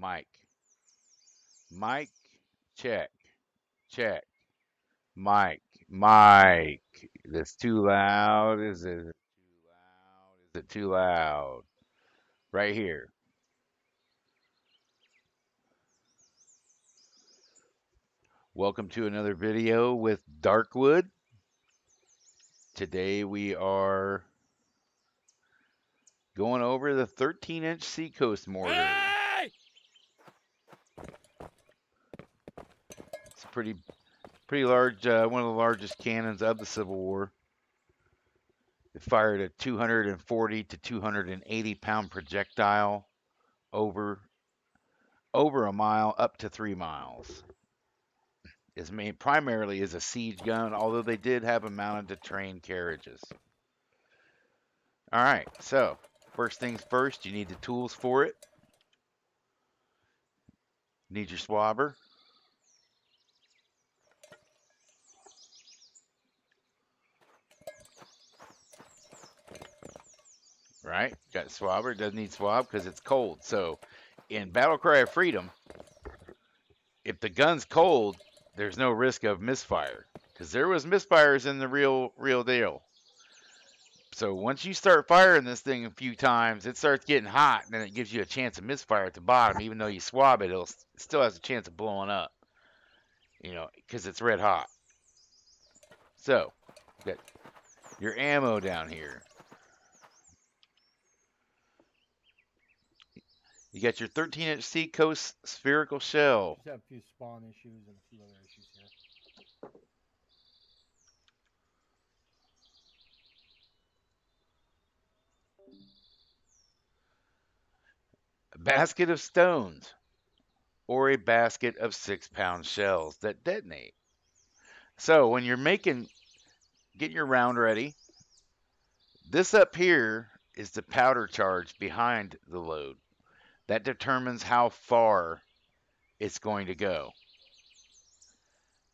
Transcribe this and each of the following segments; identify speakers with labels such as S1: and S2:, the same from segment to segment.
S1: Mic. Mic. Check. Check. Mic. Mic. That's too loud. Is it too loud? Is it too loud? Right here. Welcome to another video with Darkwood. Today we are going over the 13-inch Seacoast mortar.
S2: Hey!
S1: It's a pretty large, one of the largest cannons of the Civil War. It fired a 240 to 280 pound projectile over a mile up to 3 miles. Is made primarily as a siege gun, although they did have them mounted to train carriages. All right, so first things first, you need the tools for it. You need your swabber. Right, got swabber. It doesn't need swab because it's cold. So in Battle Cry of Freedom, if the gun's cold, there's no risk of misfire because there was misfires in the real deal. So once you start firing this thing a few times, it starts getting hot, and then it gives you a chance of misfire at the bottom. Even though you swab it, it still has a chance of blowing up, because it's red hot. So got your ammo down here. You got your 13-inch Seacoast spherical shell.
S2: Just have a few spawn issues and a few other issues here.
S1: A basket of stones, or a basket of 6-pound shells that detonate. So when you're getting your round ready, this up here is the powder charge behind the load. That determines how far it's going to go.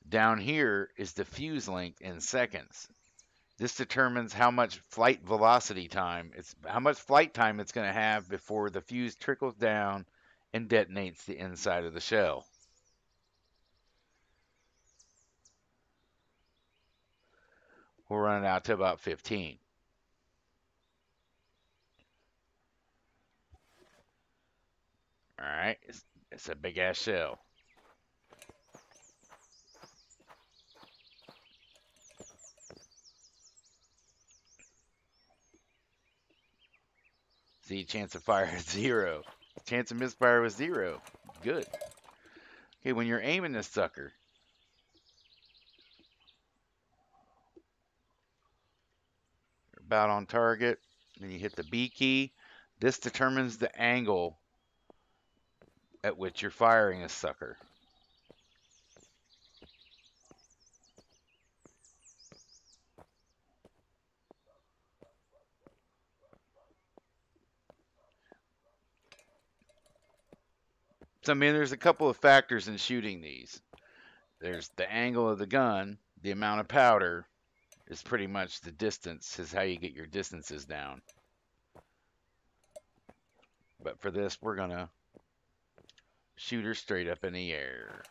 S1: Down here is the fuse length in seconds. This determines how much flight velocity time, how much flight time it's going to have before the fuse trickles down and detonates the inside of the shell. We'll run it out to about 15. All right, it's a big ass shell. See, chance of fire is 0. Chance of misfire was 0. Good. Okay, when you're aiming this sucker, you're about on target, then you hit the B key. This determines the angle at which you're firing this sucker. So, I mean, there's a couple of factors in shooting these. There's the angle of the gun, the amount of powder is pretty much the distance, is how you get your distances down. But for this, we're going to shoot her straight up in the air.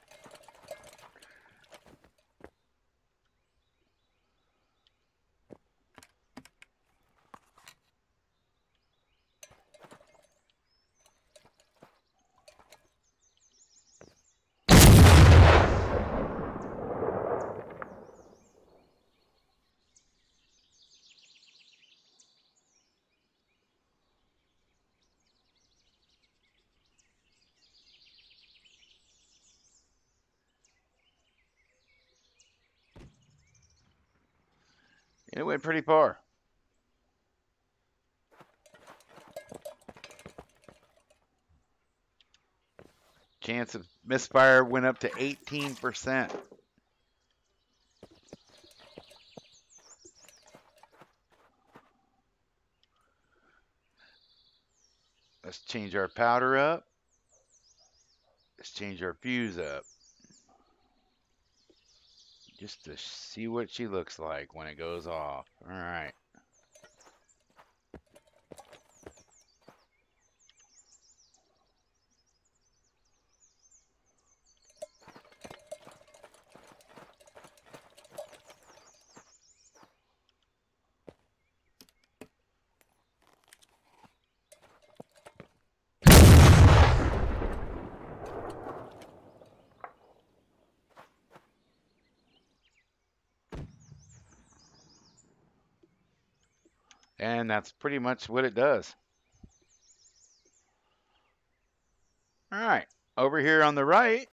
S1: And it went pretty far. Chance of misfire went up to 18%. Let's change our powder up. Let's change our fuse up. Just to see what she looks like when it goes off. All right. And that's pretty much what it does. All right. Over here on the right,